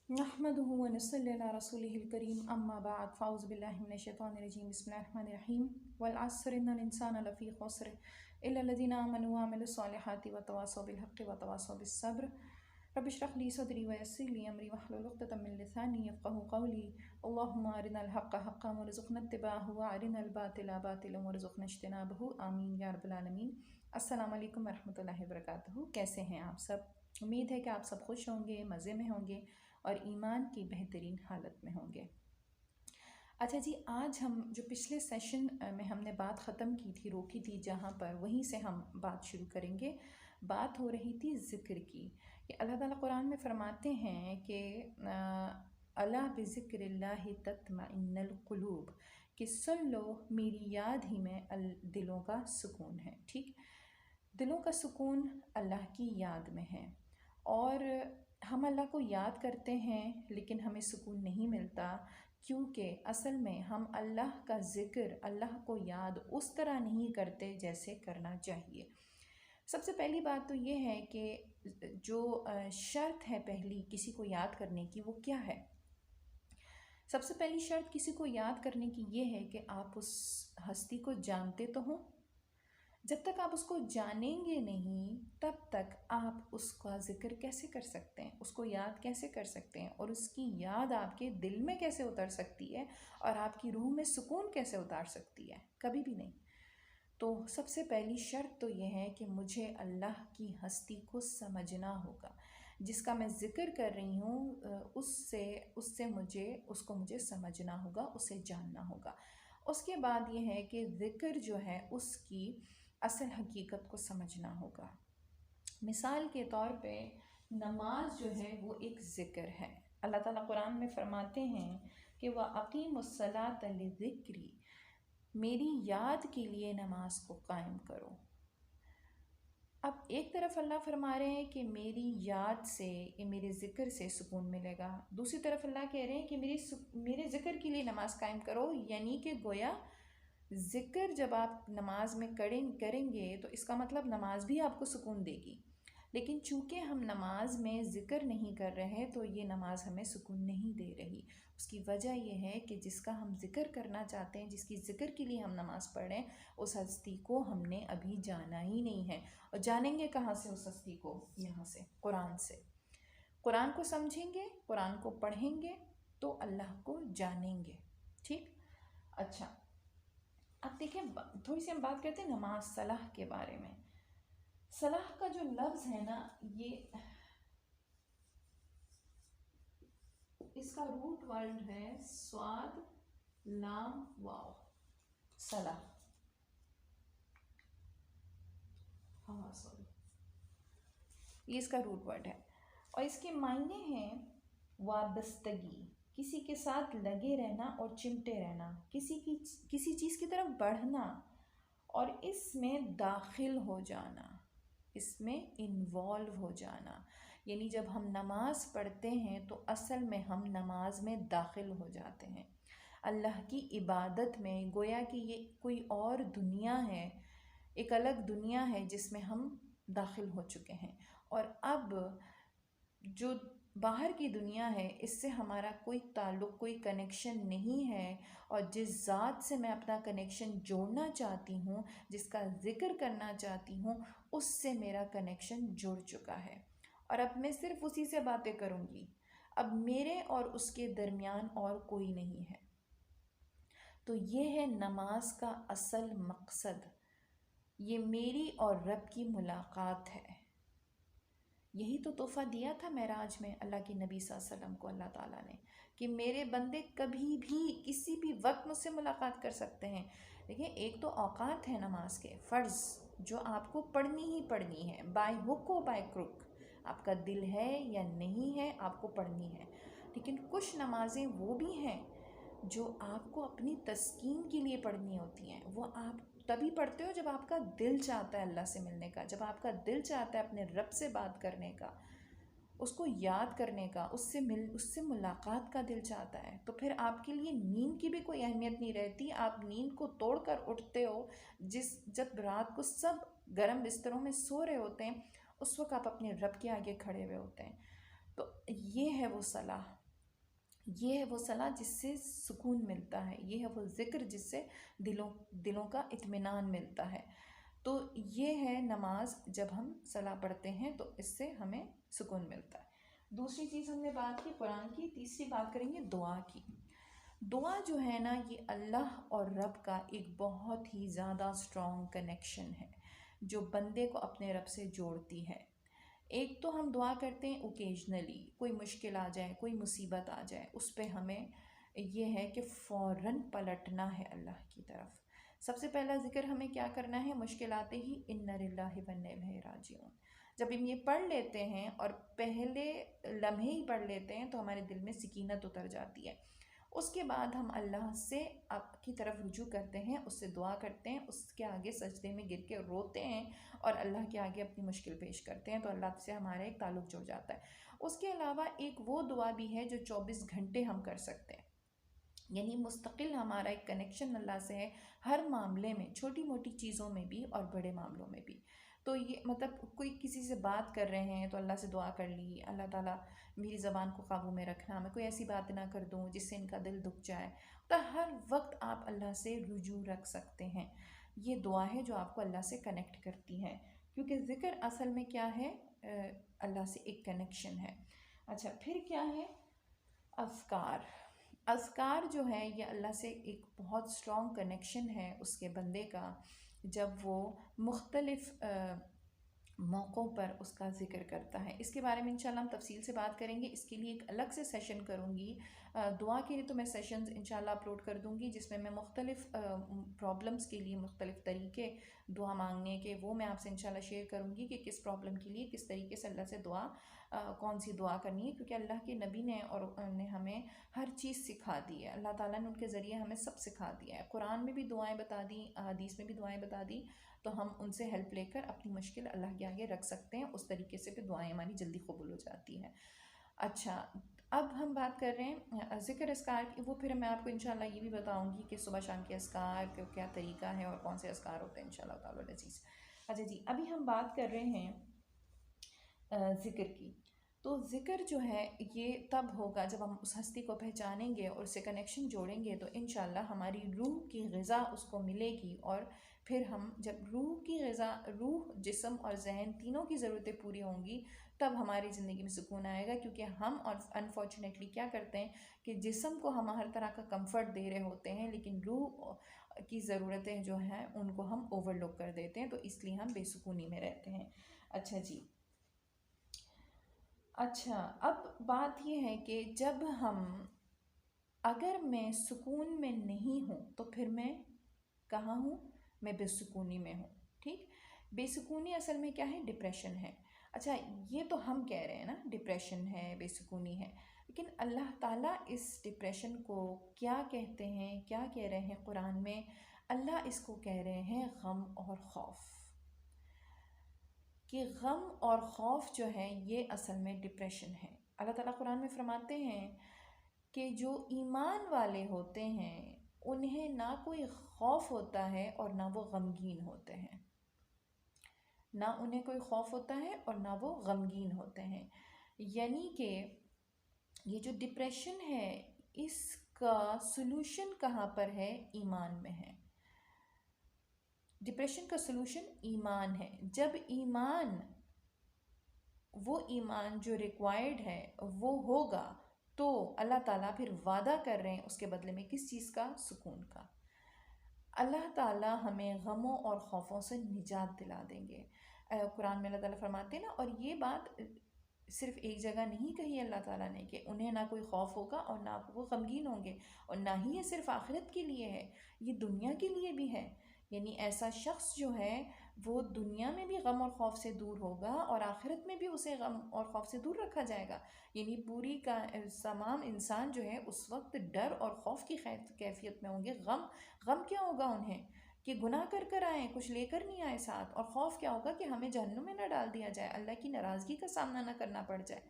नहमदुहु व नसल्ली अला रसूलिहिल करीम अम्मा बाद फ़ाउज़ु बिल्लाहि मिनश शैतानिर रजीम बिस्मिल्लाहिर रहमानिर रहीम वल अस्र इन्नल इंसाना लफ़ी ख़ुस्र इल्ला लज़ीना आमनु व अमिलुस सालिहाति व तवासौ बिल हक़्क़ि व तवासौ बिस सब्र रब्बि इश्रह ली सदरी व यस्सिर ली अमरी वहलुल उक़दतम मिन लिसानी यफ़क़हू क़ौली अल्लाहुम्मा अरिनल हक़्क़ हक़्क़न वरज़ुक़ना इत्तिबाअहु व अरिनल बातिला बातिलन वरज़ुक़ना इज्तिनाबहु आमीन या रब्बल आलमीन। अस्सलामु अलैकुम व रहमतुल्लाहि व बरकातुहू। कैसे हैं आप सब? उम्मीद है कि आप सब खुश होंगे, मज़े में होंगे और ईमान की बेहतरीन हालत में होंगे। अच्छा जी, आज हम जो पिछले सेशन में हमने बात ख़त्म की थी, रोकी थी जहाँ पर, वहीं से हम बात शुरू करेंगे। बात हो रही थी ज़िक्र की कि अल्लाह ताला कुरान में फ़रमाते हैं कि अला बिज़िक्रिल्लाहि तत्मइन्नुल क़ुलूब, कि सुन लो मेरी याद ही में दिलों का सुकून है। ठीक, दिलों का सुकून अल्लाह की याद में है। और हम अल्लाह को याद करते हैं लेकिन हमें सुकून नहीं मिलता, क्योंकि असल में हम अल्लाह का ज़िक्र, अल्लाह को याद उस तरह नहीं करते जैसे करना चाहिए। सबसे पहली बात तो ये है कि जो शर्त है पहली किसी को याद करने की, वो क्या है? सबसे पहली शर्त किसी को याद करने की ये है कि आप उस हस्ती को जानते तो हों। जब तक आप उसको जानेंगे नहीं, तब तक आप उसका ज़िक्र कैसे कर सकते हैं, उसको याद कैसे कर सकते हैं, और उसकी याद आपके दिल में कैसे उतर सकती है और आपकी रूह में सुकून कैसे उतार सकती है? कभी भी नहीं। तो सबसे पहली शर्त तो यह है कि मुझे अल्लाह की हस्ती को समझना होगा। जिसका मैं ज़िक्र कर रही हूँ उससे मुझे समझना होगा, उसे जानना होगा। उसके बाद ये है कि ज़िक्र जो है उसकी असल हकीकत को समझना होगा। मिसाल के तौर पे नमाज जो है वो एक ज़िक्र है। अल्लाह ताला कुरान में फ़रमाते हैं कि वह अक़ीमुस्सलात लिज़िक्री, मेरी याद के लिए नमाज को कायम करो। अब एक तरफ अल्लाह फरमा रहे हैं कि मेरी याद से, ये मेरे ज़िक्र से सुकून मिलेगा। दूसरी तरफ अल्लाह कह रहे हैं कि मेरे ज़िक्र के लिए नमाज कायम करो, यानी कि गोया ज़िक्र जब आप नमाज में करेंगे तो इसका मतलब नमाज भी आपको सुकून देगी। लेकिन चूँकि हम नमाज में ज़िक्र नहीं कर रहे हैं तो ये नमाज हमें सुकून नहीं दे रही। उसकी वजह यह है कि जिसका हम ज़िक्र करना चाहते हैं, जिसकी ज़िक्र के लिए हम नमाज़ पढ़ रहे हैं, उस हस्ती को हमने अभी जाना ही नहीं है। और जानेंगे कहाँ से उस हस्ती को? यहाँ से, कुरान से। कुरान को समझेंगे, कुरान को पढ़ेंगे तो अल्लाह को जानेंगे। ठीक, अच्छा, अब देखिए, थोड़ी सी हम बात करते हैं नमाज सलाह के बारे में। सलाह का जो लफ्ज़ है ना, ये इसका रूट वर्ड है स्वाद लाम वाव, सलाह। हाँ सॉरी, ये इसका रूट वर्ड है और इसके मायने हैं वाबस्तगी, किसी के साथ लगे रहना और चिमटे रहना, किसी चीज़ की तरफ बढ़ना और इसमें दाखिल हो जाना, इसमें इन्वॉल्व हो जाना। यानी जब हम नमाज़ पढ़ते हैं तो असल में हम नमाज में दाखिल हो जाते हैं, अल्लाह की इबादत में। गोया कि ये कोई और दुनिया है, एक अलग दुनिया है जिसमें हम दाखिल हो चुके हैं। और अब जो बाहर की दुनिया है, इससे हमारा कोई ताल्लुक़, कोई कनेक्शन नहीं है। और जिस ज़ात से मैं अपना कनेक्शन जोड़ना चाहती हूँ, जिसका ज़िक्र करना चाहती हूँ, उससे मेरा कनेक्शन जुड़ चुका है और अब मैं सिर्फ़ उसी से बातें करूँगी। अब मेरे और उसके दरमियान और कोई नहीं है। तो ये है नमाज का असल मकसद, ये मेरी और रब की मुलाकात है। यही तो तोहफ़ा दिया था मेराज में अल्लाह के नबी सल्लल्लाहु अलैहि वसल्लम को अल्लाह ताला ने, कि मेरे बंदे कभी भी किसी भी वक्त मुझसे मुलाकात कर सकते हैं। देखिए, एक तो औकात है नमाज के फ़र्ज़ जो आपको पढ़नी ही पढ़नी है, बाय हुक व बाय क्रुक। आपका दिल है या नहीं है, आपको पढ़नी है। लेकिन कुछ नमाज़ें वो भी हैं जो आपको अपनी तस्कीन के लिए पढ़नी होती हैं। वो आप तभी पढ़ते हो जब आपका दिल चाहता है अल्लाह से मिलने का, जब आपका दिल चाहता है अपने रब से बात करने का, उसको याद करने का, उससे मुलाकात का दिल चाहता है। तो फिर आपके लिए नींद की भी कोई अहमियत नहीं रहती। आप नींद को तोड़कर उठते हो जब रात को सब गर्म बिस्तरों में सो रहे होते हैं, उस वक्त आप अपने रब के आगे खड़े हुए होते हैं। तो ये है वो सलाह, ये है वो सलाह जिससे सुकून मिलता है, ये है वो ज़िक्र जिससे दिलों का इत्मीनान मिलता है। तो ये है नमाज, जब हम सलाह पढ़ते हैं तो इससे हमें सुकून मिलता है। दूसरी चीज़ हमने बात की कुरान की, तीसरी बात करेंगे दुआ की। दुआ जो है ना, ये अल्लाह और रब का एक बहुत ही ज़्यादा स्ट्रॉन्ग कनेक्शन है जो बंदे को अपने रब से जोड़ती है। एक तो हम दुआ करते हैं ओकेजनली, कोई मुश्किल आ जाए, कोई मुसीबत आ जाए, उस पे हमें ये है कि फ़ौरन पलटना है अल्लाह की तरफ। सबसे पहला ज़िक्र हमें क्या करना है, मुश्किल आते ही इन्ना लिल्लाहि व इन्ना इलैहि राजिऊन। जब हम ये पढ़ लेते हैं और पहले लम्हे ही पढ़ लेते हैं तो हमारे दिल में सकीनत उतर जाती है। उसके बाद हम अल्लाह से आपकी तरफ रुजू करते हैं, उससे दुआ करते हैं, उसके आगे सजदे में गिर के रोते हैं और अल्लाह के आगे अपनी मुश्किल पेश करते हैं, तो अल्लाह से हमारा एक ताल्लुक़ जुड़ जाता है। उसके अलावा एक वो दुआ भी है जो 24 घंटे हम कर सकते हैं, यानी मुस्तकिल हमारा एक कनेक्शन अल्लाह से है, हर मामले में, छोटी मोटी चीज़ों में भी और बड़े मामलों में भी। तो ये मतलब कोई किसी से बात कर रहे हैं तो अल्लाह से दुआ कर ली, अल्लाह ताला मेरी ज़बान को काबू में रखना, मैं कोई ऐसी बात ना कर दूँ जिससे इनका दिल दुख जाए। तो हर वक्त आप अल्लाह से रुजू रख सकते हैं। ये दुआ है जो आपको अल्लाह से कनेक्ट करती है, क्योंकि ज़िक्र असल में क्या है, अल्लाह से एक कनेक्शन है। अच्छा, फिर क्या है, अज़कार। अज़कार जो है ये अल्लाह से एक बहुत स्ट्रॉन्ग कनेक्शन है उसके बंदे का, जब वो मुख्तलिफ़ मौक़ों पर उसका ज़िक्र करता है। इसके बारे में इंशाल्लाह हम तफसील से बात करेंगे, इसके लिए एक अलग से सेशन करूँगी। दुआ के लिए तो मैं सेशंस इंशाल्लाह अपलोड कर दूँगी जिसमें मैं मुख्तलिफ़ प्रॉब्लम्स के लिए मुख्तलिफ़ तरीके दुआ मांगने के, वो मैं आपसे इंशाल्लाह शेयर करूँगी कि किस प्रॉब्लम के लिए किस तरीके से अल्लाह से दुआ कौन सी दुआ करनी है, क्योंकि अल्लाह के नबी ने और ने हमें हर चीज़ सिखा दी है। अल्लाह ताला ने उनके ज़रिए हमें सब सिखा दिया है, कुरान में भी दुआएं बता दी, हदीस में भी दुआएं बता दी, तो हम उनसे हेल्प लेकर अपनी मुश्किल अल्लाह के आगे रख सकते हैं। उस तरीके से फिर दुआएं हमारी जल्दी कबूल हो जाती हैं। अच्छा, अब हम बात कर रहे हैं ज़िक्र अस्कार की, वो फिर मैं आपको इंशाल्लाह ये भी बताऊंगी कि सुबह शाम के अस्कार का क्या तरीका है और कौन से अस्कार होते हैं इंशाल्लाह ताला अज़ीज़। अच्छा जी, अभी हम बात कर रहे हैं ज़िक्र की। तो ज़िक्र जो है ये तब होगा जब हम उस हस्ती को पहचानेंगे और उससे कनेक्शन जोड़ेंगे, तो इंशाल्लाह हमारी रूह की ग़िज़ा उसको मिलेगी। और फिर हम जब रूह की ग़िज़ा, रूह, जिस्म और जहन तीनों की ज़रूरतें पूरी होंगी, तब हमारी ज़िंदगी में सुकून आएगा। क्योंकि हम और अनफॉर्चुनेटली क्या करते हैं कि जिस्म को हम हर तरह का कंफर्ट दे रहे होते हैं, लेकिन रूह की ज़रूरतें जो हैं उनको हम ओवरलुक कर देते हैं, तो इसलिए हम बेसुकूनी में रहते हैं। अच्छा जी, अच्छा, अब बात यह है कि जब हम, अगर मैं सुकून में नहीं हूँ तो फिर मैं कहाँ हूँ, मैं बेसुकूनी में हूँ। ठीक, बेसुकूनी असल में क्या है, डिप्रेशन है। अच्छा, ये तो हम कह रहे हैं ना डिप्रेशन है, बेसुकूनी है, लेकिन अल्लाह ताला इस डिप्रेशन को क्या कहते हैं, क्या कह रहे हैं कुरान में? अल्लाह इसको कह रहे हैं गम और खौफ, कि गम और खौफ जो है ये असल में डिप्रेशन है। अल्लाह ताला कुरान में फरमाते हैं कि जो ईमान वाले होते हैं उन्हें ना कोई खौफ होता है और ना वो गमगीन होते हैं, ना उन्हें कोई खौफ होता है और ना वो गमगीन होते हैं। यानी कि ये जो डिप्रेशन है इसका सलूशन कहाँ पर है, ईमान में है। डिप्रेशन का सलूशन ईमान है। जब ईमान, वो ईमान जो रिक्वायर्ड है वो होगा, तो अल्लाह ताला फिर वादा कर रहे हैं उसके बदले में किस चीज़ का, सुकून का। अल्लाह ताला हमें गमों और खौफों से निजात दिला देंगे। कुरान में अल्लाह ताला फरमाते हैं ना, और ये बात सिर्फ एक जगह नहीं कही अल्लाह ताला ने कि उन्हें ना कोई खौफ होगा और ना वो गमगीन होंगे, और ना ही ये सिर्फ आखिरत के लिए है, ये दुनिया के लिए भी है। यानी ऐसा शख्स जो है वो दुनिया में भी गम और खौफ से दूर होगा और आखिरत में भी उसे गम और खौफ से दूर रखा जाएगा। यानी पूरी का तमाम इंसान जो है उस वक्त डर और खौफ की कैफियत में होंगे। गम क्या होगा उन्हें, कि गुनाह कर कर आए, कुछ लेकर नहीं आए साथ, और खौफ क्या होगा कि हमें जहन्नुम में ना डाल दिया जाए, अल्लाह की नाराज़गी का सामना ना करना पड़ जाए।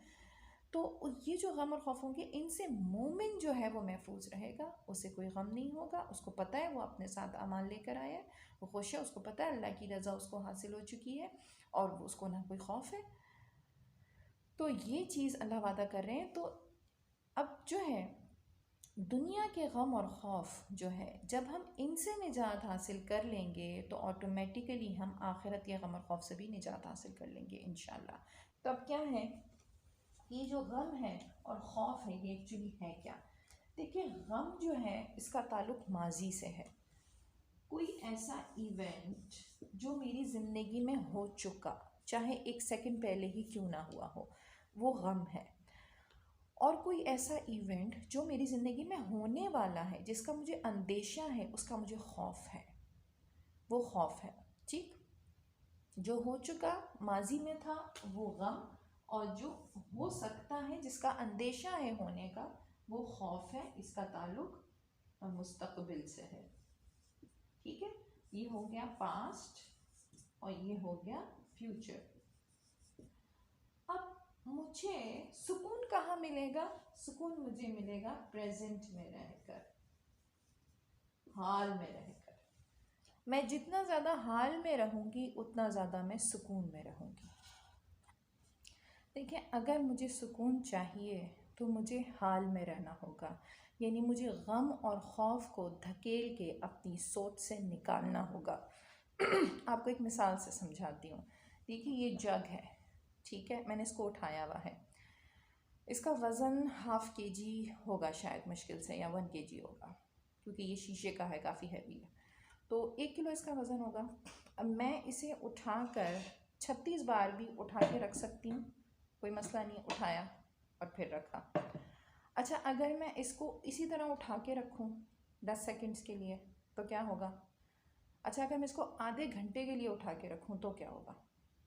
तो ये जो गम और खौफ होंगे, इनसे मोमिन जो है वो महफूज रहेगा, उसे कोई गम नहीं होगा, उसको पता है वो अपने साथ अमाल लेकर आया है, वो खुश है, उसको पता है अल्लाह की रज़ा उसको हासिल हो चुकी है और उसको ना कोई खौफ है। तो ये चीज़ अल्लाह वादा कर रहे हैं। तो अब जो है दुनिया के गम और खौफ जो है, जब हम इनसे निजात हासिल कर लेंगे तो ऑटोमेटिकली हम आखिरत के गम और खौफ से भी निजात हासिल कर लेंगे इंशाल्लाह। तो अब क्या है, ये जो गम है और खौफ है, ये एक्चुअली है क्या? देखिए, गम जो है इसका ताल्लुक माजी से है। कोई ऐसा इवेंट जो मेरी ज़िंदगी में हो चुका, चाहे एक सेकंड पहले ही क्यों ना हुआ हो, वो गम है। और कोई ऐसा इवेंट जो मेरी ज़िंदगी में होने वाला है, जिसका मुझे अंदेशा है, उसका मुझे खौफ है, वो खौफ है। ठीक, जो हो चुका माजी में था वो गम, और जो हो सकता है जिसका अंदेशा है होने का, वो खौफ है। इसका ताल्लुक मुस्तकबिल से है। ठीक है, ये हो गया पास्ट और ये हो गया फ्यूचर। अब मुझे सुकून कहाँ मिलेगा? सुकून मुझे मिलेगा प्रेजेंट में रहकर, हाल में रहकर। मैं जितना ज़्यादा हाल में रहूँगी उतना ज़्यादा मैं सुकून में रहूँगी। देखिए, अगर मुझे सुकून चाहिए तो मुझे हाल में रहना होगा, यानी मुझे गम और खौफ को धकेल के अपनी सोच से निकालना होगा। आपको एक मिसाल से समझाती हूँ। देखिए, ये जग है, ठीक है, मैंने इसको उठाया हुआ है। इसका वज़न 1/2 kg होगा शायद, मुश्किल से, या 1 kg होगा, क्योंकि ये शीशे का है, काफ़ी हैवी है। तो 1 किलो इसका वज़न होगा। अब मैं इसे उठाकर 36 बार भी उठा के रख सकती हूँ, कोई मसला नहीं। उठाया और फिर रखा। अच्छा, अगर मैं इसको इसी तरह उठा के रखूँ 10 सेकंड्स के लिए तो क्या होगा? अच्छा, अगर मैं इसको आधे घंटे के लिए उठा के रखूँ तो क्या होगा?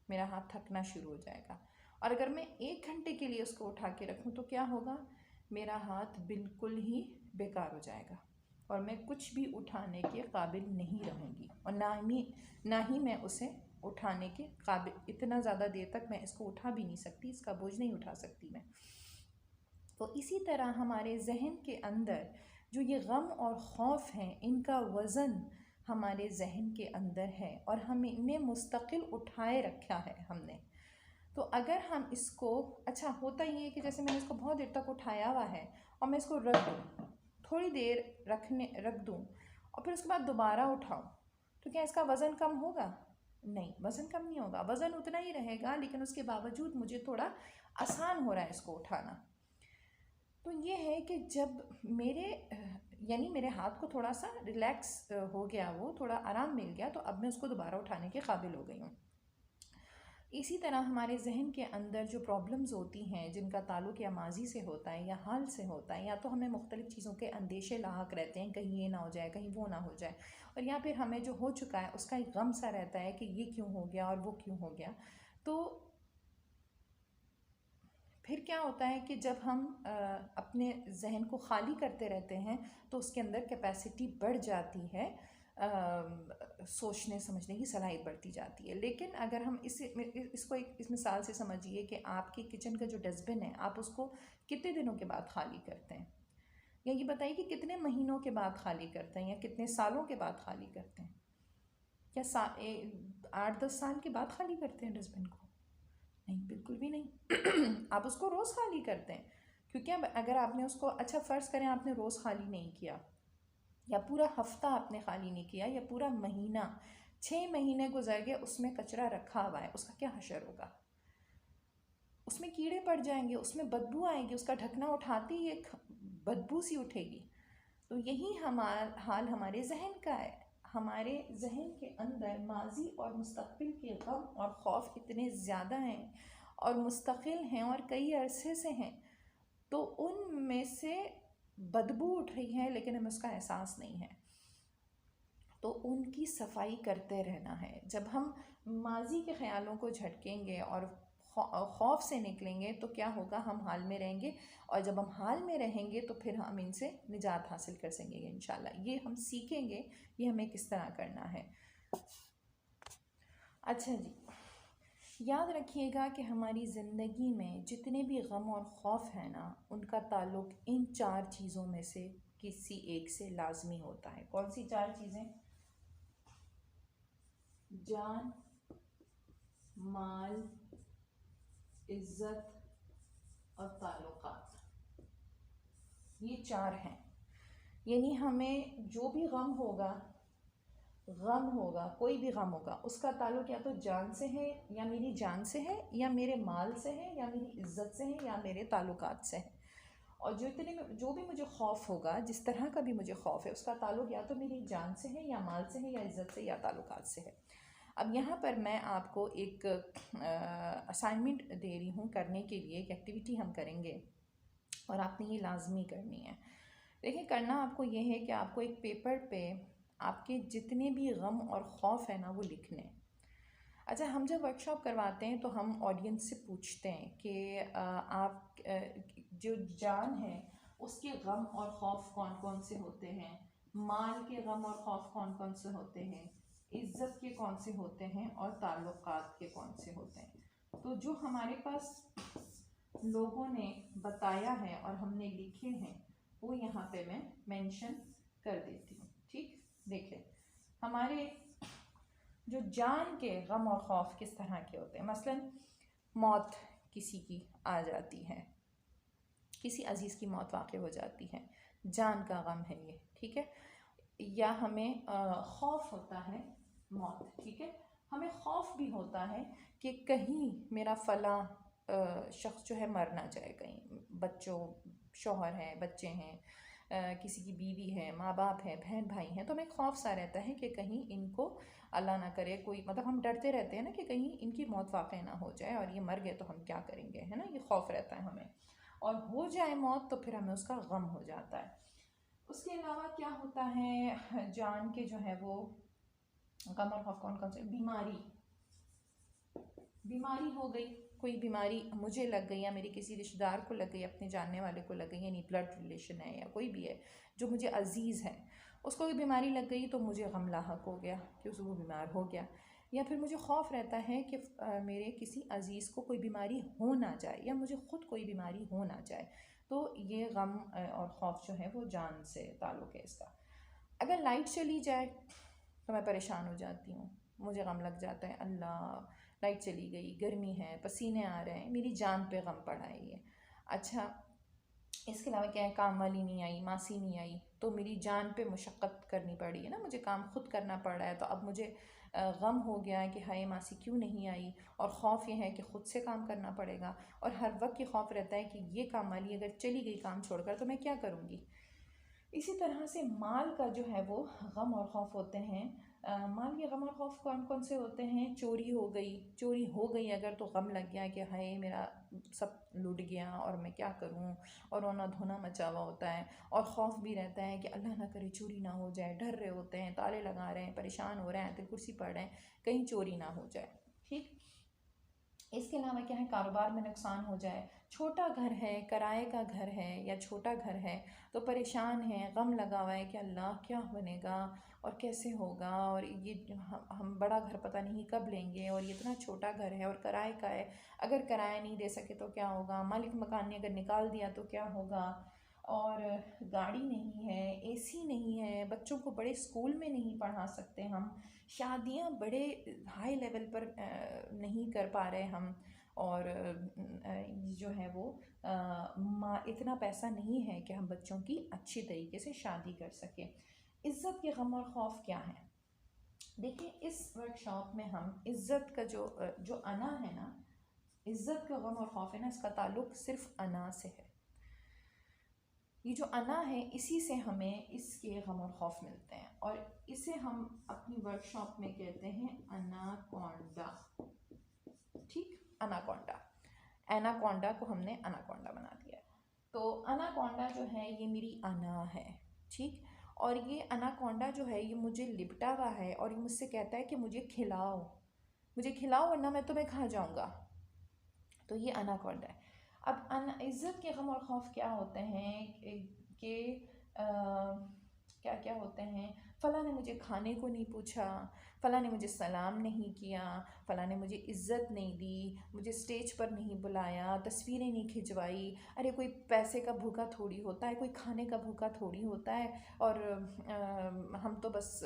मेरा हाथ थकना शुरू हो जाएगा। और अगर मैं 1 घंटे के लिए उसको उठा के रखूँ तो क्या होगा? मेरा हाथ बिल्कुल ही बेकार हो जाएगा और मैं कुछ भी उठाने के काबिल नहीं रहूँगी, और ना ही मैं उसे उठाने के काबिल, इतना ज़्यादा देर तक मैं इसको उठा भी नहीं सकती, इसका बोझ नहीं उठा सकती मैं। तो इसी तरह हमारे जहन के अंदर जो ये गम और खौफ हैं, इनका वज़न हमारे जहन के अंदर है और हमें इन्हें मुस्तकिल उठाए रखा है हमने। तो अगर हम इसको, अच्छा होता ये है कि जैसे मैंने इसको बहुत देर तक उठाया हुआ है और मैं इसको रख दूँ, थोड़ी देर रख दूँ और फिर उसके बाद दोबारा उठाऊँ, तो क्या इसका वज़न कम होगा? नहीं, वज़न कम नहीं होगा, वज़न उतना ही रहेगा, लेकिन उसके बावजूद मुझे थोड़ा आसान हो रहा है इसको उठाना। तो ये है कि जब यानी मेरे हाथ को थोड़ा सा रिलैक्स हो गया, वो थोड़ा आराम मिल गया, तो अब मैं उसको दोबारा उठाने के काबिल हो गई हूँ। इसी तरह हमारे जहन के अंदर जो प्रॉब्लम्स होती हैं, जिनका ताल्लुक़ या माजी से होता है या हाल से होता है, या तो हमें मुख्तलिफ़ चीज़ों के अंदेशे लाहक रहते हैं, कहीं ये ना हो जाए, कहीं वो ना हो जाए, और या फिर हमें जो हो चुका है उसका एक गम सा रहता है कि ये क्यों हो गया और वो क्यों हो गया। तो फिर क्या होता है कि जब हम अपने जहन को ख़ाली करते रहते हैं तो उसके अंदर कैपेसिटी बढ़ जाती है, सोचने समझने की सलाहियत बढ़ती जाती है। लेकिन अगर हम इसको इस मिसाल से समझिए कि आपके किचन का जो डस्टबिन है, आप उसको कितने दिनों के बाद खाली करते हैं, या ये बताइए कि कितने महीनों के बाद खाली करते हैं, या कितने सालों के बाद खाली करते हैं? क्या 8-10 साल के बाद खाली करते हैं डस्टबिन को? नहीं, बिल्कुल भी नहीं। आप उसको रोज़ खाली करते हैं, क्योंकि अब अगर आपने उसको, अच्छा फ़र्ज़ करें आपने रोज़ खाली नहीं किया, या पूरा हफ्ता आपने खाली नहीं किया, या पूरा महीना, 6 महीने गुजर गए, उसमें कचरा रखा हुआ है, उसका क्या हशर होगा? उसमें कीड़े पड़ जाएंगे, उसमें बदबू आएगी, उसका ढकना उठाते ही एक बदबू सी उठेगी। तो यही हाल हमारे जहन का है। हमारे जहन के अंदर माजी और मुस्तक़बिल के गम और खौफ इतने ज़्यादा हैं और मुस्तकिल हैं और कई अरसे से हैं, तो उनमें से बदबू उठ रही है लेकिन हमें उसका एहसास नहीं है। तो उनकी सफाई करते रहना है। जब हम माजी के ख़यालों को झटकेंगे और खौफ से निकलेंगे तो क्या होगा? हम हाल में रहेंगे, और जब हम हाल में रहेंगे तो फिर हम इनसे निजात हासिल कर सकेंगे इंशाल्लाह। ये हम सीखेंगे ये हमें किस तरह करना है। अच्छा जी, याद रखिएगा कि हमारी ज़िंदगी में जितने भी गम और खौफ है ना, उनका ताल्लुक़ इन 4 चीज़ों में से किसी एक से लाजमी होता है। कौन सी 4 चीज़ें? जान, माल, इज़्ज़त और ताल्लुकात, ये 4 हैं। यानी हमें जो भी गम होगा, कोई भी गम होगा, उसका ताल्लुक या तो जान से है, या मेरी जान से है, या मेरे माल से है, या मेरी इज्जत से है, या मेरे ताल्लुकात से है। और जो भी मुझे खौफ होगा, जिस तरह का भी मुझे खौफ है, उसका ताल्लुक या तो मेरी जान से है, या माल से है, या इज़्ज़त से, या ताल्लुकात से है। अब यहाँ पर मैं आपको एक असाइनमेंट दे रही हूँ करने के लिए, एक एक्टिविटी हम करेंगे और आपने ये लाजमी करनी है। देखिए, करना आपको ये है कि आपको एक पेपर पे आपके जितने भी गम और खौफ है ना, वो लिखने। अच्छा, हम जब वर्कशॉप करवाते हैं तो हम ऑडियंस से पूछते हैं कि आप जो जान है उसके गम और खौफ कौन कौन से होते हैं, माल के गम और खौफ कौन कौन से होते हैं, इज्जत के कौन से होते हैं, और ताल्लुकात के कौन से होते हैं। तो जो हमारे पास लोगों ने बताया है और हमने लिखे हैं, वो यहाँ पे मैं मेंशन कर देती हूँ। ठीक, देखें हमारे जो जान के गम और खौफ किस तरह के होते हैं। मसलन मौत किसी की आ जाती है, किसी अजीज़ की मौत वाक़ हो जाती है, जान का गम है ये, ठीक है। या हमें खौफ होता है मौत, ठीक है। हमें खौफ भी होता है कि कहीं मेरा फ़ला शख्स जो है मर ना जाए, कहीं बच्चों, शौहर हैं, बच्चे हैं, किसी की बीवी है, माँ बाप है, बहन भाई हैं, तो हमें खौफ सा रहता है कि कहीं इनको अल्लाह ना करे कोई, मतलब हम डरते रहते हैं ना कि कहीं इनकी मौत वाक़ई ना हो जाए और ये मर गए तो हम क्या करेंगे, है ना, ये खौफ रहता है हमें। और हो जाए मौत तो फिर हमें उसका गम हो जाता है। उसके अलावा क्या होता है, जान के जो है वो गम और खौफ कौन कौन से, बीमारी हो गई, कोई बीमारी मुझे लग गई या मेरे किसी रिश्तेदार को लग गई, अपने जानने वाले को लग गई, यानी ब्लड रिलेशन है या कोई भी है जो मुझे अजीज़ है, उसको कोई बीमारी लग गई तो मुझे गम लाहक हो गया कि उसको बीमार हो गया। या फिर मुझे खौफ रहता है कि मेरे किसी अजीज़ को कोई बीमारी हो ना जाए, या मुझे ख़ुद कोई बीमारी हो ना जाए। तो ये गम और खौफ जो है वो जान से ताल्लुक़ है इसका। अगर लाइट चली जाए तो मैं परेशान हो जाती हूँ, मुझे गम लग जाता है, अल्लाह लाइट चली गई, गर्मी है, पसीने आ रहे हैं, मेरी जान पे गम पड़ा है ये। अच्छा, इसके अलावा क्या है, काम वाली नहीं आई, मासी नहीं आई, तो मेरी जान पे मुशक्क़त करनी पड़ी है ना, मुझे काम खुद करना पड़ रहा है, तो अब मुझे गम हो गया है कि हाय मासी क्यों नहीं आई, और ख़ौफ ये है कि ख़ुद से काम करना पड़ेगा, और हर वक्त ये खौफ रहता है कि ये काम वाली अगर चली गई काम छोड़कर तो मैं क्या करूँगी। इसी तरह से माल का जो है वो गम और खौफ होते हैं। माल के गम और खौफ कौन कौन से होते हैं, चोरी हो गई अगर तो गम लग गया कि हाय मेरा सब लुट गया और मैं क्या करूं, और रोना धोना मचा हुआ होता है। और खौफ भी रहता है कि अल्लाह ना करे चोरी ना हो जाए, डर रहे होते हैं, ताले लगा रहे हैं, परेशान हो रहे हैं, कुर्सी पड़ रहे हैं, कहीं चोरी ना हो जाए। ठीक, इसके अलावा क्या है, कारोबार में नुकसान हो जाए, छोटा घर है, किराए का घर है या छोटा घर है, तो परेशान है, गम लगा हुआ है कि अल्लाह क्या बनेगा और कैसे होगा, और ये हम बड़ा घर पता नहीं कब लेंगे, और ये इतना छोटा घर है और किराए का है, अगर किराया नहीं दे सके तो क्या होगा, मालिक मकान ने अगर निकाल दिया तो क्या होगा, और गाड़ी नहीं है, एसी नहीं है, बच्चों को बड़े स्कूल में नहीं पढ़ा सकते हम, शादियां बड़े हाई लेवल पर नहीं कर पा रहे हम, और जो है वो इतना पैसा नहीं है कि हम बच्चों की अच्छी तरीके से शादी कर सकें। इज़्ज़त के गम और खौफ क्या है। देखिए, इस वर्कशॉप में हम इज़्ज़त का जो अना है ना, इज़्ज़त का गम और खौफ है ना, इसका ताल्लुक सिर्फ अना से है। ये जो अना है, इसी से हमें इसके गम और खौफ मिलते हैं, और इसे हम अपनी वर्कशॉप में कहते हैं अनाकोंडा। ठीक, अनाकोंडा, एनाकोंडा को हमने अनाकोंडा बना दिया। तो अनाकोंडा जो है ये मेरी अना है, ठीक। और ये अनाकोंडा जो है ये मुझे लिपटा हुआ है और ये मुझसे कहता है कि मुझे खिलाओ वरना मैं तुम्हें खा जाऊंगा। तो ये अनाकोंडा है। अब इज़्ज़त के गम और खौफ क्या होते हैं कि क्या क्या होते हैं, फ़लाँ ने मुझे खाने को नहीं पूछा, फ़लाँ ने मुझे सलाम नहीं किया, फ़लाँ ने मुझे इज़्ज़त नहीं दी, मुझे स्टेज पर नहीं बुलाया, तस्वीरें नहीं खिंचवाई। अरे कोई पैसे का भूखा थोड़ी होता है, कोई खाने का भूखा थोड़ी होता है, और हम तो बस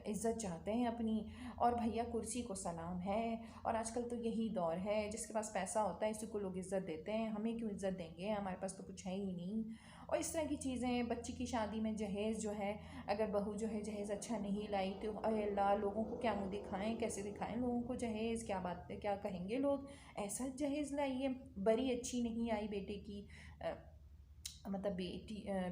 इज़्ज़त चाहते हैं अपनी, और भैया कुर्सी को सलाम है। और आजकल तो यही दौर है, जिसके पास पैसा होता है इसी को लोग इज़्ज़त देते हैं, हमें क्यों इज़्ज़त देंगे, हमारे पास तो कुछ है ही नहीं। और इस तरह की चीज़ें, बच्ची की शादी में जहेज़ जो है, अगर बहू जो है जहेज़ अच्छा नहीं लाई तो अरे अल्लाह, लोगों को क्या मुँह दिखाएं, कैसे दिखाएं लोगों को जहेज़, क्या बात है, क्या कहेंगे लोग, ऐसा जहेज़ लाई है, बड़ी अच्छी नहीं आई बेटे की, मतलब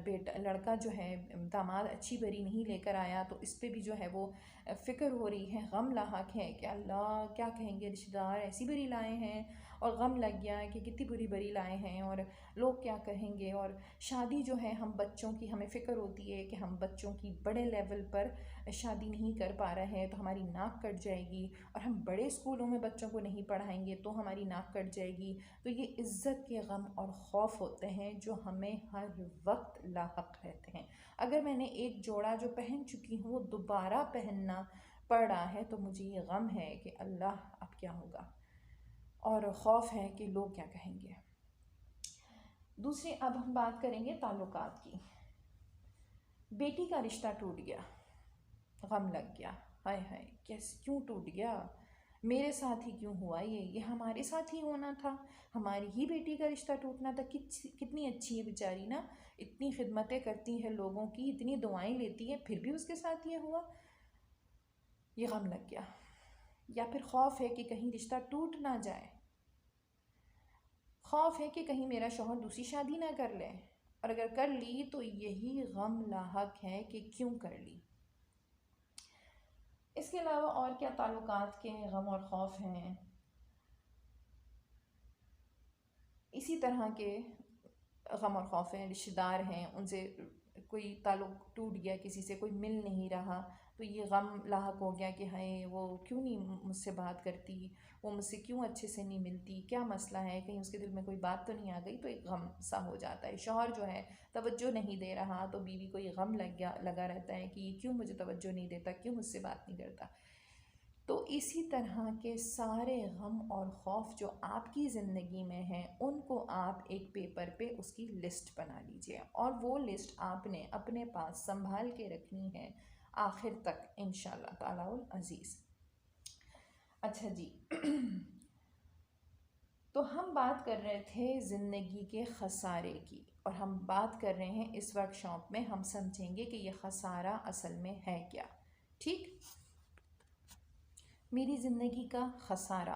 बेटा लड़का जो है, दामाद अच्छी बरी नहीं लेकर आया, तो इस पे भी जो है वो फ़िक्र हो रही है, गम लाहक है कि अल्लाह क्या कहेंगे रिश्तेदार, ऐसी बरी लाए हैं, और गम लग गया है कि कितनी बुरी बरी लाए हैं और लोग क्या कहेंगे। और शादी जो है, हम बच्चों की हमें फ़िक्र होती है कि हम बच्चों की बड़े लेवल पर शादी नहीं कर पा रहे हैं तो हमारी नाक कट जाएगी, और हम बड़े स्कूलों में बच्चों को नहीं पढ़ाएंगे तो हमारी नाक कट जाएगी। तो ये इज़्ज़त के गम और खौफ होते हैं जो हमें हर वक्त लाहक रहते हैं। अगर मैंने एक जोड़ा जो पहन चुकी हूँ वो दोबारा पहनना पड़ रहा है तो मुझे ये गम है कि अल्लाह अब क्या होगा, और खौफ है कि लोग क्या कहेंगे। दूसरी, अब हम बात करेंगे ताल्लुकात की। बेटी का रिश्ता टूट गया, गम लग गया, हाय हाय कैसे, क्यों टूट गया, मेरे साथ ही क्यों हुआ, ये हमारे साथ ही होना था, हमारी ही बेटी का रिश्ता टूटना था। कितनी अच्छी है बेचारी ना, इतनी खिदमतें करती है लोगों की, इतनी दुआएं लेती है, फिर भी उसके साथ ये हुआ, ये गम लग गया। या फिर खौफ है कि कहीं रिश्ता टूट ना जाए, खौफ है कि कहीं मेरा शौहर दूसरी शादी ना कर ले, और अगर कर ली तो यही गम लाहक है कि क्यों कर ली। इसके अलावा और क्या ताल्लुकात के गम और खौफ हैं, इसी तरह के गम और खौफ हैं, रिश्तेदार हैं उनसे कोई ताल्लुक़ टूट गया, किसी से कोई मिल नहीं रहा, तो ये गम लाहक हो गया कि हाय वो क्यों नहीं मुझसे बात करती, वो मुझसे क्यों अच्छे से नहीं मिलती, क्या मसला है, कहीं उसके दिल में कोई बात तो नहीं आ गई, तो एक गम सा हो जाता है। शौहर जो है तवज्जो नहीं दे रहा तो बीवी को ये गम लगा रहता है कि ये क्यों मुझे तवज्जो नहीं देता, क्यों मुझसे बात नहीं करता। तो इसी तरह के सारे गम और खौफ जो आपकी ज़िंदगी में हैं उनको आप एक पेपर पे उसकी लिस्ट बना लीजिए, और वो लिस्ट आपने अपने पास संभाल के रखनी है आखिर तक इंशाल्लाह तालाउल अज़ीज़। अच्छा जी, तो हम बात कर रहे थे ज़िंदगी के खसारे की, और हम बात कर रहे हैं इस वर्कशॉप में हम समझेंगे कि ये खसारा असल में है क्या। ठीक, मेरी ज़िंदगी का खसारा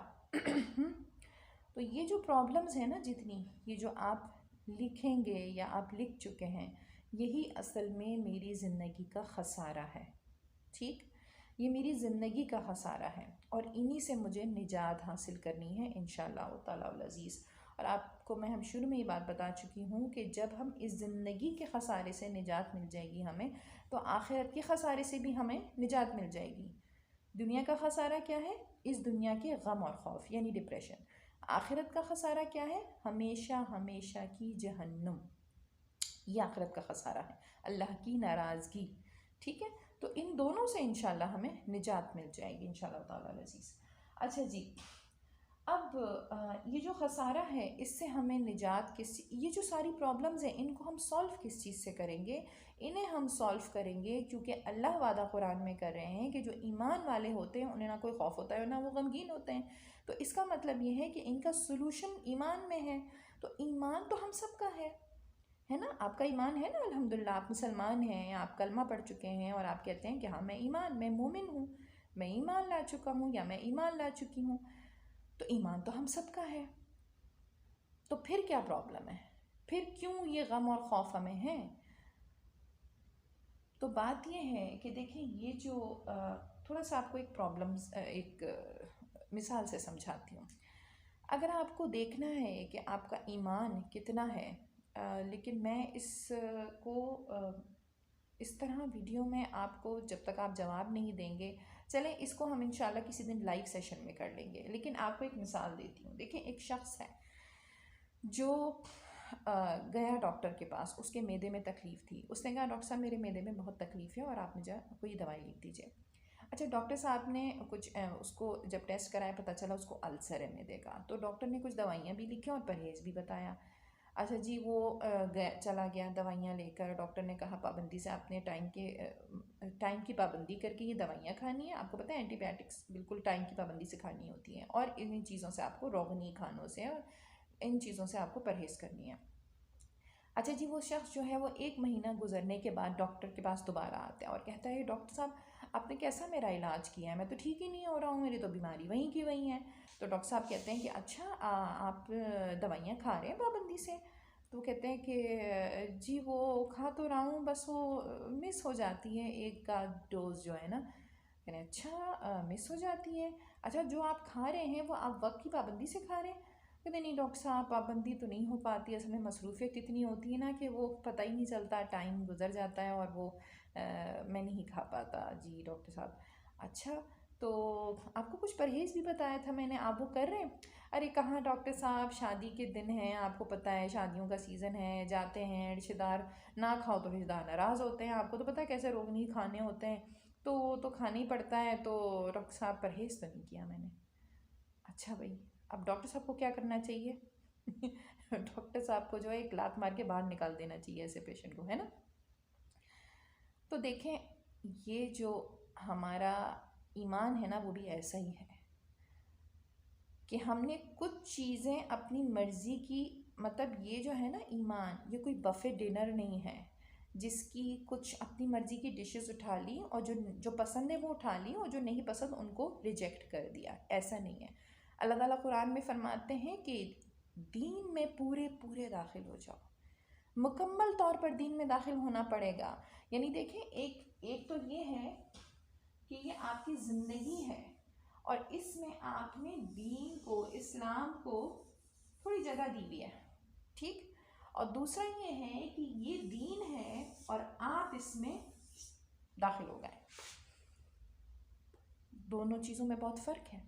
तो ये जो प्रॉब्लम्स हैं ना, जितनी ये जो आप लिखेंगे या आप लिख चुके हैं, यही असल में मेरी ज़िंदगी का खसारा है। ठीक, ये मेरी ज़िंदगी का खसारा है, और इन्हीं से मुझे निजात हासिल करनी है इंशाअल्लाह ताला अज़ीज़। और आपको मैं हम शुरू में ही बात बता चुकी हूँ कि जब हम इस ज़िंदगी के खसारे से निजात मिल जाएगी हमें, तो आखिरत के खसारे से भी हमें निजात मिल जाएगी। दुनिया का खसारा क्या है, इस दुनिया के गम और खौफ यानी डिप्रेशन। आखिरत का खसारा क्या है, हमेशा हमेशा की जहन्नुम, ये आखिरत का खसारा है, अल्लाह की नाराज़गी। ठीक है, तो इन दोनों से इंशाल्लाह हमें निजात मिल जाएगी इंशाल्लाह ताला अज़ीज़। अच्छा जी, अब ये जो खसारा है इससे हमें निजात ये जो सारी प्रॉब्लम्स हैं इनको हम सॉल्व किस चीज़ से करेंगे, इन्हें हम सॉल्व करेंगे क्योंकि अल्लाह वादा कुरान में कर रहे हैं कि जो ईमान वाले होते हैं उन्हें ना कोई खौफ होता है ना वो गमगीन होते हैं। तो इसका मतलब ये है कि इनका सोल्यूशन ईमान में है। तो ईमान तो हम सबका है ना, आपका ईमान है ना, अल्हम्दुलिल्लाह आप मुसलमान हैं, आप कलमा पढ़ चुके हैं और आप कहते हैं कि हाँ मैं मोमिन हूँ, मैं ईमान ला चुका हूँ या मैं ईमान ला चुकी हूँ। तो ईमान तो हम सबका है, तो फिर क्या प्रॉब्लम है, फिर क्यों ये गम और खौफ हमें है। तो बात ये है कि देखिए, ये जो थोड़ा सा आपको एक प्रॉब्लम्स मिसाल से समझाती हूँ। अगर आपको देखना है कि आपका ईमान कितना है, लेकिन मैं को इस तरह वीडियो में आपको जब तक आप जवाब नहीं देंगे, चलें इसको हम इंशाल्लाह किसी दिन लाइव सेशन में कर लेंगे, लेकिन आपको एक मिसाल देती हूँ। देखिए, एक शख्स है जो गया डॉक्टर के पास, उसके मैदे में तकलीफ़ थी। उसने कहा डॉक्टर साहब मेरे मैदे में बहुत तकलीफ़ है और आप मुझे कोई दवाई लिख दीजिए। अच्छा, डॉक्टर साहब ने कुछ उसको जब टेस्ट कराया पता चला उसको अल्सर है मैदे का, तो डॉक्टर ने कुछ दवाइयाँ भी लिखी और परहेज़ भी बताया। अच्छा जी, वो चला गया दवाइयाँ लेकर, डॉक्टर ने कहा पाबंदी से आपने टाइम की पाबंदी करके ये दवाइयाँ खानी है। आपको पता है एंटीबायोटिक्स बिल्कुल टाइम की पाबंदी से खानी होती हैं, और इन चीज़ों से आपको, रोगनी खानों से और इन चीज़ों से आपको परहेज़ करनी है। अच्छा जी, वो शख्स जो है वो 1 महीना गुजरने के बाद डॉक्टर के पास दोबारा आता है और कहता है, डॉक्टर साहब आपने कैसा मेरा इलाज किया है, मैं तो ठीक ही नहीं हो रहा हूँ, मेरी तो बीमारी वहीं की वहीं है। तो डॉक्टर साहब कहते हैं कि अच्छा आप दवाइयाँ खा रहे हैं पाबंदी से? तो वो कहते हैं कि जी वो खा तो रहा हूँ, बस वो मिस हो जाती है एक आध डोज जो है ना। कह रहे हैं अच्छा मिस हो जाती है। अच्छा जो आप खा रहे हैं वो आप वक्त की पाबंदी से खा रहे हैं? कहते नहीं डॉक्टर साहब, पाबंदी तो नहीं हो पाती, असल में मसरूफियत इतनी होती है ना कि वो पता ही नहीं चलता, टाइम गुजर जाता है और वो मैं नहीं खा पाता जी डॉक्टर साहब। अच्छा तो आपको कुछ परहेज़ भी बताया था मैंने, आप वो कर रहे हैं? अरे कहाँ डॉक्टर साहब, शादी के दिन हैं, आपको पता है शादियों का सीज़न है, जाते हैं रिश्तेदार, ना खाओ तो रिश्तेदार नाराज़ होते हैं, आपको तो पता है कैसे रोग नहीं खाने होते हैं, तो खाना ही पड़ता है। तो डॉक्टर साहब परहेज़ तो नहीं किया मैंने। अच्छा भाई, अब डॉक्टर साहब को क्या करना चाहिए? डॉक्टर साहब को जो है एक लात मार के बाहर निकाल देना चाहिए ऐसे पेशेंट को, है ना? तो देखें, ये जो हमारा ईमान है ना वो भी ऐसा ही है कि हमने कुछ चीज़ें अपनी मर्ज़ी की, मतलब ये जो है ना ईमान, ये कोई बफ़े डिनर नहीं है जिसकी कुछ अपनी मर्ज़ी की डिशेस उठा ली और जो जो पसंद है वो उठा ली और जो नहीं पसंद उनको रिजेक्ट कर दिया, ऐसा नहीं है। अल्लाह ताला कुरान में फरमाते हैं कि दीन में पूरे पूरे दाखिल हो जाओ, मुकम्मल तौर पर दीन में दाखिल होना पड़ेगा। यानी देखें, एक एक तो ये है कि ये आपकी ज़िंदगी है और इसमें आपने दीन को, इस्लाम को थोड़ी जगह दी हुई है, ठीक। और दूसरा ये है कि ये दीन है और आप इसमें दाखिल हो गए, दोनों चीज़ों में बहुत फ़र्क है।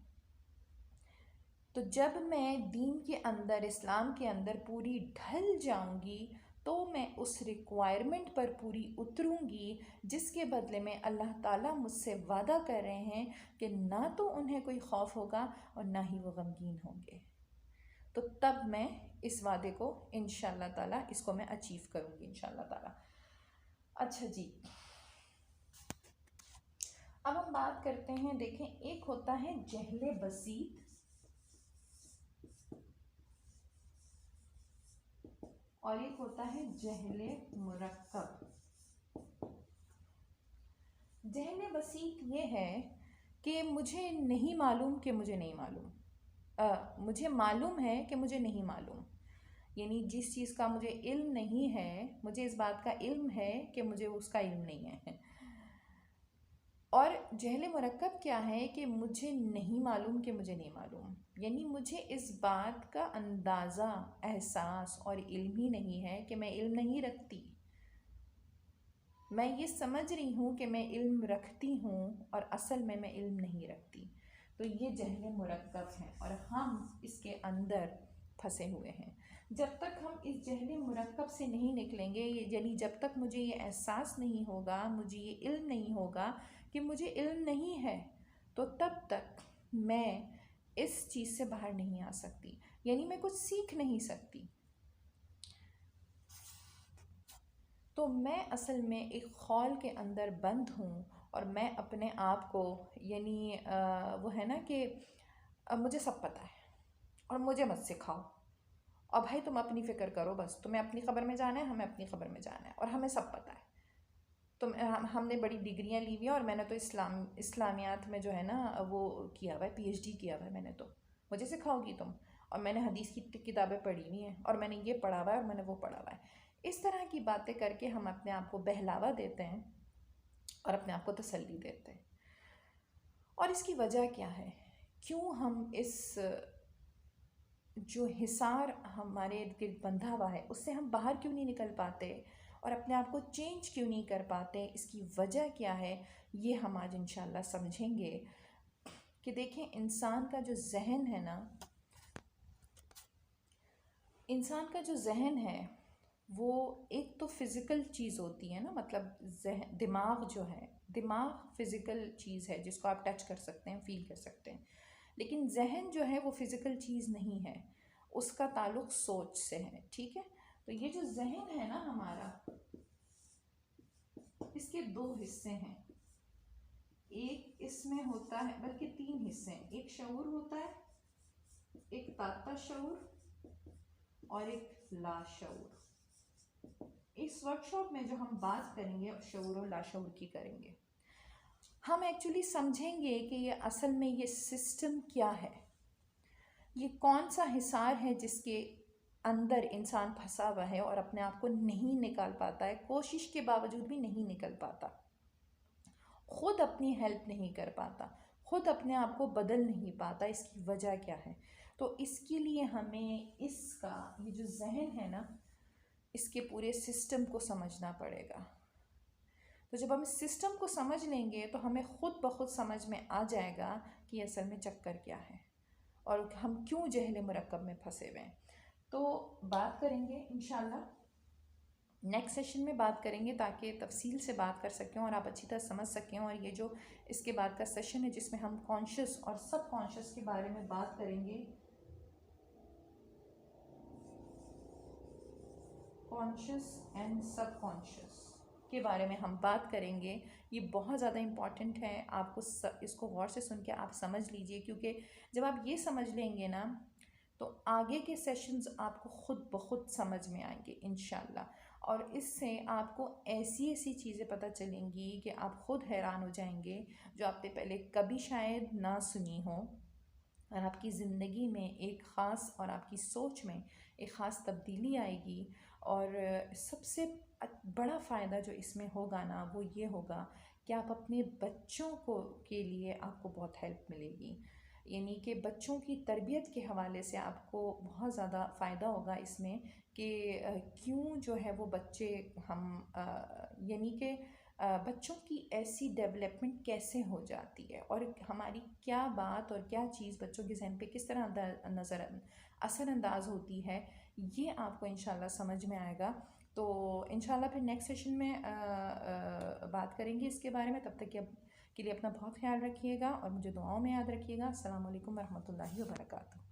तो जब मैं दीन के अंदर, इस्लाम के अंदर पूरी ढल जाऊंगी तो मैं उस रिक्वायरमेंट पर पूरी उतरूंगी जिसके बदले में अल्लाह ताला मुझसे वादा कर रहे हैं कि ना तो उन्हें कोई खौफ होगा और ना ही वो गमगीन होंगे। तो तब मैं इस वादे को इंशाल्लाह ताला, इसको मैं अचीव करूंगी इंशाल्लाह ताला। अच्छा जी, अब हम बात करते हैं, देखें, एक होता है जहले बसीत और एक होता है जहले मुरक्कब। जहले बसीत ये है कि मुझे नहीं मालूम कि मुझे नहीं मालूम, मुझे मालूम है कि मुझे नहीं मालूम, यानी जिस चीज़ का मुझे इल्म नहीं है, मुझे इस बात का इल्म है कि मुझे उसका इल्म नहीं है। और जहल मुरक्कब क्या है कि मुझे नहीं मालूम कि मुझे नहीं मालूम, यानी मुझे इस बात का अंदाज़ा, एहसास और इल्म ही नहीं है कि मैं इल्म नहीं रखती। मैं ये समझ रही हूँ कि मैं इल्म रखती हूँ और असल में मैं इल्म नहीं रखती। तो ये जहल मुरक्कब है और हम इसके अंदर फंसे हुए हैं। जब तक हम इस जहल मुरक्कब से नहीं निकलेंगे, यानी जब तक मुझे ये एहसास नहीं होगा, मुझे ये इल्म नहीं होगा कि मुझे इल्म नहीं है, तो तब तक मैं इस चीज़ से बाहर नहीं आ सकती, यानी मैं कुछ सीख नहीं सकती। तो मैं असल में एक खौल के अंदर बंद हूँ और मैं अपने आप को, यानी वो है ना कि मुझे सब पता है और मुझे मत सिखाओ, और भाई तुम अपनी फ़िक्र करो, बस तुम्हें अपनी ख़बर में जाना है, हमें अपनी ख़बर में जाना है और हमें सब पता है। हमने बड़ी डिग्रियां ली हुई हैं और मैंने तो इस्लामियात में जो है ना वो किया हुआ है, पीएचडी किया हुआ है मैंने, तो मुझे सिखाओगी तुम? और मैंने हदीस की किताबें पढ़ी हुई हैं और मैंने ये पढ़ा हुआ है और मैंने वो पढ़ा हुआ है। इस तरह की बातें करके हम अपने आप को बहलावा देते हैं और अपने आप को तसल्ली देते हैं। और इसकी वजह क्या है? क्यों हम इस जो हिसार हमारे इर्द गिर्द बंधा हुआ है उससे हम बाहर क्यों नहीं निकल पाते और अपने आप को चेंज क्यों नहीं कर पाते? इसकी वजह क्या है, ये हम आज इंशाल्लाह समझेंगे। कि देखें, इंसान का जो जहन है ना, इंसान का जो जहन है वो एक तो फ़िज़िकल चीज़ होती है ना, मतलब दिमाग जो है, दिमाग फ़िज़िकल चीज़ है जिसको आप टच कर सकते हैं, फील कर सकते हैं। लेकिन जहन जो है वो फ़िज़िकल चीज़ नहीं है, उसका ताल्लुक़ सोच से है, ठीक है। तो ये जो जहन है ना हमारा, इसके दो हिस्से हैं। एक इसमें होता है, बल्कि तीन हिस्से हैं। एक शऊर होता है, एक ताता शऊर और एक लाशऊर। इस वर्कशॉप में जो हम बात करेंगे शऊर और लाशऊर की करेंगे। हम एक्चुअली समझेंगे कि ये असल में ये सिस्टम क्या है, ये कौन सा हिसार है जिसके अंदर इंसान फंसा हुआ है और अपने आप को नहीं निकाल पाता है, कोशिश के बावजूद भी नहीं निकल पाता, खुद अपनी हेल्प नहीं कर पाता, खुद अपने आप को बदल नहीं पाता। इसकी वजह क्या है? तो इसके लिए हमें इसका ये जो जहन है ना, इसके पूरे सिस्टम को समझना पड़ेगा। तो जब हम इस सिस्टम को समझ लेंगे तो हमें खुद ब खुद समझ में आ जाएगा कि असल में चक्कर क्या है और हम क्यों जहल मुरक्कब में फंसे हुए हैं। तो बात करेंगे इंशाल्लाह, नेक्स्ट सेशन में बात करेंगे ताकि तफसील से बात कर सकें और आप अच्छी तरह समझ सकें। और ये जो इसके बाद का सेशन है जिसमें हम कॉन्शियस और सब कॉन्शियस के बारे में बात करेंगे, कॉन्शियस एंड सब कॉन्शियस के बारे में हम बात करेंगे। ये बहुत ज़्यादा इम्पॉर्टेंट है, आपको इसको गौर से सुन के आप समझ लीजिए, क्योंकि जब आप ये समझ लेंगे ना तो आगे के सेशंस आपको खुद ब खुद समझ में आएंगे इंशाल्लाह। और इससे आपको ऐसी ऐसी चीज़ें पता चलेंगी कि आप खुद हैरान हो जाएंगे, जो आपने पहले कभी शायद ना सुनी हो, और आपकी ज़िंदगी में एक ख़ास और आपकी सोच में एक ख़ास तब्दीली आएगी। और सबसे बड़ा फ़ायदा जो इसमें होगा ना वो ये होगा कि आप अपने बच्चों को के लिए आपको बहुत हेल्प मिलेगी। यानी कि बच्चों की तरबियत के हवाले से आपको बहुत ज़्यादा फ़ायदा होगा इसमें कि क्यों जो है वो बच्चे हम यानी कि बच्चों की ऐसी डेवलपमेंट कैसे हो जाती है और हमारी क्या बात और क्या चीज़ बच्चों के जहन पे किस तरह असरअंदाज होती है, ये आपको इंशाल्लाह समझ में आएगा। तो इंशाल्लाह फिर नेक्स्ट सेशन में बात करेंगे इसके बारे में। तब तक के लिए अपना बहुत ख्याल रखिएगा और मुझे दुआओं में याद रखिएगा। अस्सलाम वालेकुम रहमतुल्लाहि व बरकातुहू।